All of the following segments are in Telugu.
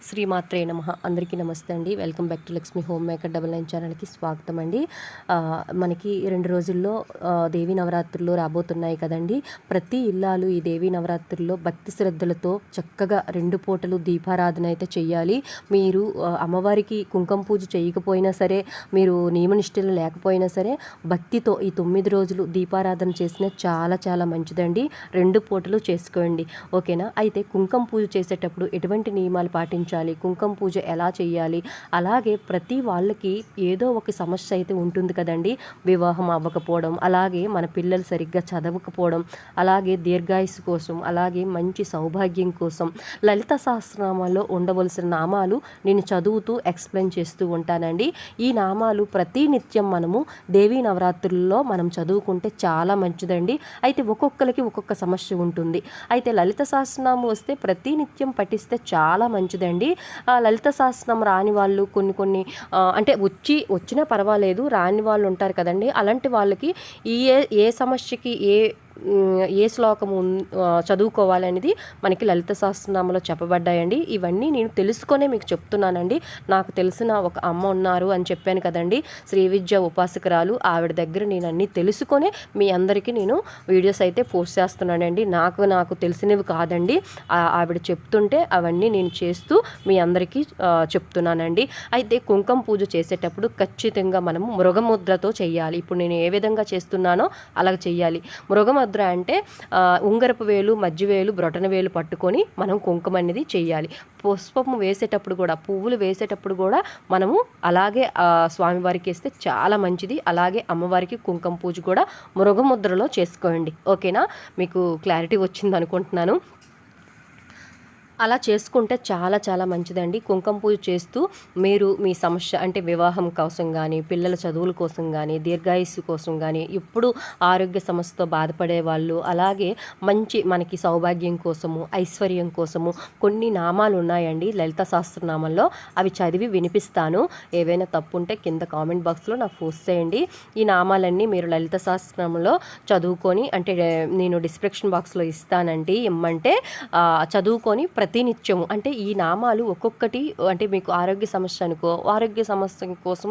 శ్రీమాత్రే నమః. అందరికీ నమస్తే అండి. Welcome back to Lakshmi home maker 99 ఛానల్కి స్వాగతం అండి. మనకి 2 రోజుల్లో దేవీ నవరాత్రులు రాబోతున్నాయి కదండి. ప్రతి ఇల్లాలు ఈ దేవీ నవరాత్రుల్లో భక్తి శ్రద్ధలతో చక్కగా 2 పూటలు దీపారాధన అయితే చెయ్యాలి. మీరు అమ్మవారికి కుంకుమ పూజ చేయకపోయినా సరే, మీరు నియమనిష్టలు లేకపోయినా సరే, భక్తితో ఈ 9 రోజులు దీపారాధన చేసిన చాలా చాలా మంచిదండి. 2 పూటలు చేసుకోండి, ఓకేనా. అయితే కుంకుమ పూజ చేసేటప్పుడు ఎటువంటి నియమాలు పాటించాలి, కుంకుమ పూజ ఎలా చేయాలి, అలాగే ప్రతి వాళ్ళకి ఏదో ఒక సమస్య అయితే ఉంటుంది కదండి. వివాహం అవ్వకపోవడం, అలాగే మన పిల్లలు సరిగ్గా చదవకపోవడం, అలాగే దీర్ఘాయుస్సు కోసం, అలాగే మంచి సౌభాగ్యం కోసం లలిత సహస్రనామాల్లో ఉండవలసిన నామాలు నేను చదువుతూ ఎక్స్ప్లెయిన్ చేస్తూ ఉంటానండి. ఈ నామాలు ప్రతి నిత్యం మనము దేవీ నవరాత్రుల్లో మనం చదువుకుంటే చాలా మంచిదండి. అయితే ఒక్కొక్కరికి ఒక్కొక్క సమస్య ఉంటుంది. అయితే లలిత సహస్రనామం వస్తే ప్రతి నిత్యం పఠిస్తే చాలా మంచిదండి. లలిత సహస్రనామం రాని వాళ్ళు కొన్ని అంటే వచ్చినా పర్వాలేదు, రాని వాళ్ళు ఉంటారు కదండి. అలాంటి వాళ్ళకి ఏ సమస్యకి ఏ శ్లోకము చదువుకోవాలనేది మనకి లలిత సహస్రనామంలో చెప్పబడ్డాయండి. ఇవన్నీ నేను తెలుసుకొనే మీకు చెప్తున్నానండి. నాకు తెలిసిన ఒక అమ్మ ఉన్నారు అని చెప్పాను కదండి, శ్రీ విద్య ఉపాసకురాలు. ఆవిడ దగ్గర నేను అన్నీ తెలుసుకొని మీ అందరికీ నేను వీడియోస్ అయితే పోస్ట్ చేస్తున్నానండి. నాకు తెలిసినవి కాదండి, ఆవిడ చెప్తుంటే అవన్నీ నేను చేస్తూ మీ అందరికీ చెప్తున్నానండి. అయితే కుంకుమ పూజ చేసేటప్పుడు ఖచ్చితంగా మనము మృగముద్రతో చేయాలి. ఇప్పుడు నేను ఏ విధంగా చేస్తున్నానో అలాగ చెయ్యాలి. మృగముద్ర అంటే ఉంగరపు వేలు, మధ్య వేలు, బ్రొటన వేలు పట్టుకొని మనం కుంకుమ అనేది చేయాలి. పుష్పము వేసేటప్పుడు కూడా, పువ్వులు వేసేటప్పుడు కూడా మనము అలాగే స్వామివారికి వేస్తే చాలా మంచిది. అలాగే అమ్మవారికి కుంకుమ పూజ కూడా మృగముద్రలో చేసుకోండి, ఓకేనా. మీకు క్లారిటీ వచ్చింది అనుకుంటున్నాను. అలా చేసుకుంటే చాలా చాలా మంచిదండి. కుంకుమ పూజ చేస్తూ మీరు మీ సమస్య అంటే వివాహం కోసం కానీ, పిల్లల చదువుల కోసం కానీ, దీర్ఘాయుస్సు కోసం కానీ, ఇప్పుడు ఆరోగ్య సమస్యతో బాధపడే వాళ్ళు, అలాగే మనకి సౌభాగ్యం కోసము, ఐశ్వర్యం కోసము కొన్ని నామాలు ఉన్నాయండి లలిత సహస్రనామంలో. అవి చదివి వినిపిస్తాను. ఏవైనా తప్పు ఉంటే కింద కామెంట్ బాక్స్లో నాకు పోస్ట్ చేయండి. ఈ నామాలన్నీ మీరు లలిత సహస్రనామంలో చదువుకొని, అంటే నేను డిస్క్రిప్షన్ బాక్స్లో ఇస్తానండి, ఇమ్మంటే చదువుకొని ప్రతినిత్యము, అంటే ఈ నామాలు ఒక్కొక్కటి, అంటే మీకు ఆరోగ్య సమస్య అనుకో, ఆరోగ్య సమస్య కోసం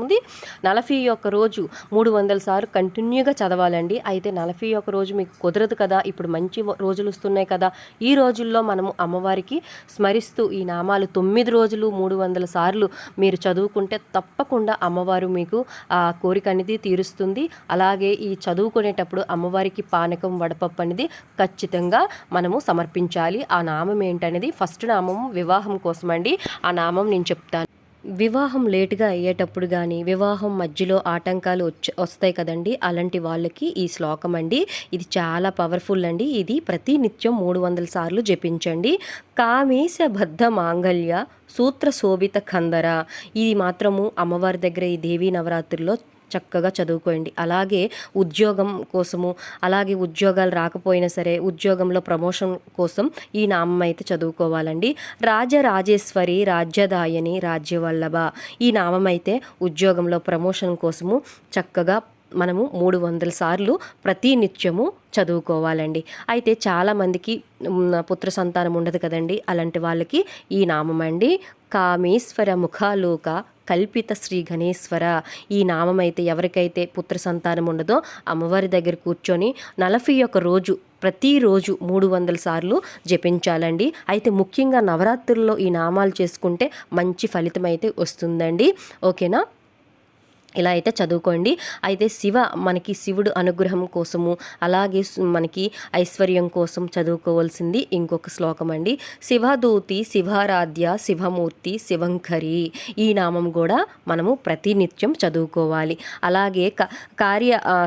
41 రోజు 300 సార్లు కంటిన్యూగా చదవాలండి. అయితే 41 రోజు మీకు కుదరదు కదా, ఇప్పుడు మంచి రోజులు వస్తున్నాయి కదా, ఈ రోజుల్లో మనము అమ్మవారికి స్మరిస్తూ ఈ నామాలు 9 రోజులు 300 సార్లు మీరు చదువుకుంటే తప్పకుండా అమ్మవారు మీకు ఆ కోరిక అనేది తీరుస్తుంది. అలాగే ఈ చదువుకునేటప్పుడు అమ్మవారికి పానకం, వడపప్పు అనేది ఖచ్చితంగా మనము సమర్పించాలి. ఆ నామం ఏంటనేది, ఫస్ట్ నామం వివాహం కోసం అండి. ఆ నామం నేను చెప్తాను. వివాహం లేటుగా అయ్యేటప్పుడు కానీ, వివాహం మధ్యలో ఆటంకాలు వస్తాయి కదండి, అలాంటి వాళ్ళకి ఈ శ్లోకం అండి. ఇది చాలా పవర్ఫుల్ అండి. ఇది ప్రతి నిత్యం 300 సార్లు జపించండి. కామేశ బద్ధ మాంగళ్య సూత్ర శోభిత కందర. ఇది మాత్రము అమ్మవారి దగ్గర ఈ దేవీ నవరాత్రుల్లో చక్కగా చదువుకోండి. అలాగే ఉద్యోగం కోసము, అలాగే ఉద్యోగాలు రాకపోయినా సరే ఉద్యోగంలో ప్రమోషన్ కోసం ఈ నామం అయితే చదువుకోవాలండి. రాజరాజేశ్వరి రాజ్యదాయని రాజ్యవల్లభ. ఈ నామం అయితే ఉద్యోగంలో ప్రమోషన్ కోసము చక్కగా మనము 300 సార్లు ప్రతి నిత్యము చదువుకోవాలండి. అయితే చాలామందికి పుత్ర సంతానం ఉండదు కదండి, అలాంటి వాళ్ళకి ఈ నామం అండి. కామేశ్వర ముఖాలోక కల్పిత శ్రీ గణేశ్వర. ఈ నామం అయితే ఎవరికైతే పుత్ర సంతానం ఉండదో అమ్మవారి దగ్గర కూర్చొని 41 రోజు ప్రతిరోజు 300 సార్లు జపించాలండి. అయితే ముఖ్యంగా నవరాత్రుల్లో ఈ నామాలు చేసుకుంటే మంచి ఫలితం అయితే వస్తుందండి, ఓకేనా. ఇలా అయితే చదువుకోండి. అయితే మనకి శివుడు అనుగ్రహం కోసము, అలాగే మనకి ఐశ్వర్యం కోసం చదువుకోవాల్సింది ఇంకొక శ్లోకం అండి. శివదూతి శివారాధ్య శివమూర్తి శివంకరి. ఈ నామం కూడా మనము ప్రతినిత్యం చదువుకోవాలి. అలాగే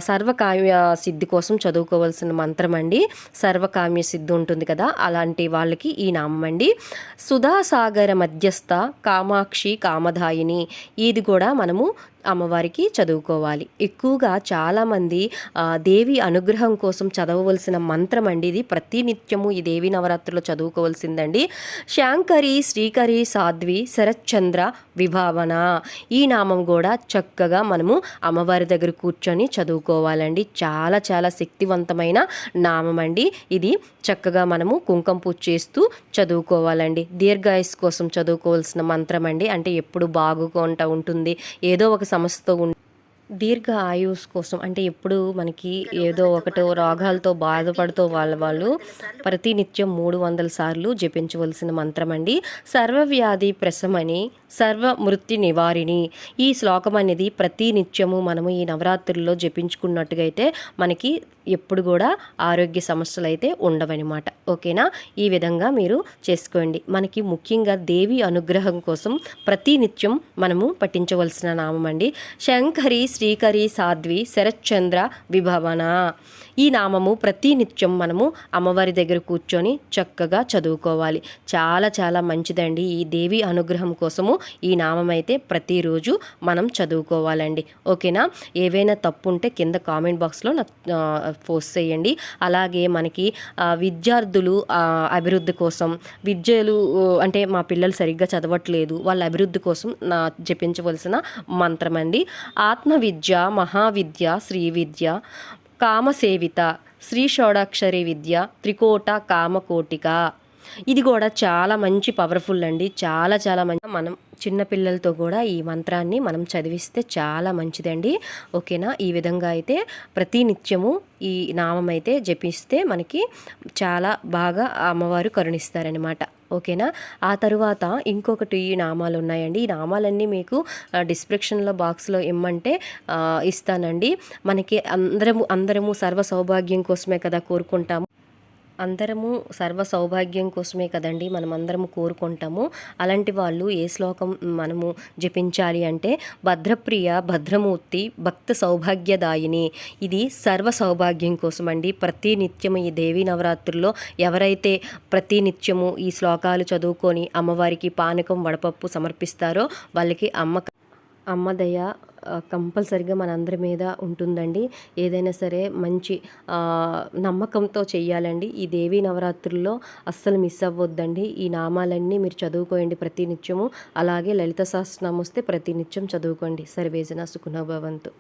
సర్వకామ్య సిద్ధి కోసం చదువుకోవాల్సిన మంత్రం అండి. సర్వకామ్య సిద్ధి ఉంటుంది కదా, అలాంటి వాళ్ళకి ఈ నామం అండి. సుధాసాగర మధ్యస్థ కామాక్షి కామదాయిని. ఇది కూడా మనము అమ్మవారికి చదువుకోవాలి. ఎక్కువగా చాలామంది దేవి అనుగ్రహం కోసం చదవవలసిన మంత్రం అండి ఇది. ప్రతినిత్యము ఈ దేవి నవరాత్రిలో చదువుకోవాల్సిందండి. శాంకరి శ్రీకరి సాధ్వి శరత్చంద్ర విభావన. ఈ నామం కూడా చక్కగా మనము అమ్మవారి దగ్గర కూర్చొని చదువుకోవాలండి. చాలా చాలా శక్తివంతమైన నామం అండి ఇది. చక్కగా మనము కుంకుమ పూజ చేస్తూ చదువుకోవాలండి. దీర్ఘాయుస్ కోసం చదువుకోవాల్సిన మంత్రం అండి. అంటే ఎప్పుడు బాగుకుంటూ ఉంటుంది, ఏదో ఒక సమస్యతో దీర్ఘ ఆయుష్ కోసం అంటే ఎప్పుడు మనకి ఏదో ఒకటో రోగాలతో బాధపడుతూ వాళ్ళు ప్రతినిత్యం 300 సార్లు జపించవలసిన మంత్రం అండి. సర్వవ్యాధి ప్రశమని సర్వ మృత్యు నివారిణి. ఈ శ్లోకం అనేది ప్రతి నిత్యము మనము ఈ నవరాత్రుల్లో జపించుకున్నట్టుగా అయితే మనకి ఎప్పుడు కూడా ఆరోగ్య సమస్యలు అయితే ఉండవన్నమాట. ఓకేనా? ఈ విధంగా మీరు చేసుకోండి. మనకి ముఖ్యంగా దేవి అనుగ్రహం కోసం ప్రతి నిత్యం మనము పఠించవలసిన నామం అండి శంకరి శ్రీకరి సాధ్వి శరత్చంద్ర విభవన. ఈ నామము ప్రతి నిత్యం మనము అమ్మవారి దగ్గర కూర్చొని చక్కగా చదువుకోవాలి. చాలా చాలా మంచిదండి. ఈ దేవి అనుగ్రహం కోసము ఈ నామం అయితే ప్రతిరోజు మనం చదువుకోవాలండి. ఓకేనా? ఏవైనా తప్పు ఉంటే కింద కామెంట్ బాక్స్లో పోస్ట్ చేయండి. అలాగే మనకి విద్యార్థులు అభివృద్ధి కోసం విద్యలు అంటే మా పిల్లలు సరిగ్గా చదవట్లేదు, వాళ్ళ అభివృద్ధి కోసం జపించవలసిన మంత్రం అండి. ఆత్మవిద్య మహావిద్య శ్రీ విద్య కామసేవిత శ్రీ షోడాక్షరి విద్య త్రికోట కామకోటిక. ఇది కూడా చాలా మంచి పవర్ఫుల్ అండి. చాలా చాలా మంచి. మనం చిన్నపిల్లలతో కూడా ఈ మంత్రాన్ని మనం చదివిస్తే చాలా మంచిదండి. ఓకేనా? ఈ విధంగా అయితే ప్రతి నిత్యము ఈ నామం అయితే జపిస్తే మనకి చాలా బాగా అమ్మవారు కరుణిస్తారనమాట. ఓకేనా? ఆ తరువాత ఇంకొకటి నామాలు ఉన్నాయండి. ఈ నామాలన్నీ మీకు డిస్క్రిప్షన్లో బాక్స్లో ఇమ్మంటే ఇస్తానండి. మనకి అందరము సర్వ సౌభాగ్యం కోసమే కదా కోరుకుంటాము. అందరము సర్వ సౌభాగ్యం కోసమే కదండి మనం అందరము కోరుకుంటాము. అలాంటి వాళ్ళు ఏ శ్లోకం మనము జపించాలి అంటే భద్రప్రియ భద్రమూర్తి భక్త సౌభాగ్యదాయిని. ఇది సర్వ సౌభాగ్యం కోసం అండి. ప్రతి నిత్యము ఈ దేవీ నవరాత్రుల్లో ఎవరైతే ప్రతి నిత్యము ఈ శ్లోకాలు చదువుకొని అమ్మవారికి పానకం వడపప్పు సమర్పిస్తారో వాళ్ళకి అమ్మ దయ కంపల్సరిగా మనందరి మీద ఉంటుందండి. ఏదైనా సరే మంచి నమ్మకంతో చెయ్యాలండి. ఈ దేవీ నవరాత్రుల్లో అస్సలు మిస్ అవ్వద్దండి. ఈ నామాలన్నీ మీరు చదువుకోండి ప్రతి నిత్యము. అలాగే లలిత సహస్రనామం వస్తే ప్రతి నిత్యం చదువుకోండి. సర్వేజన సుఖినో భవంతు.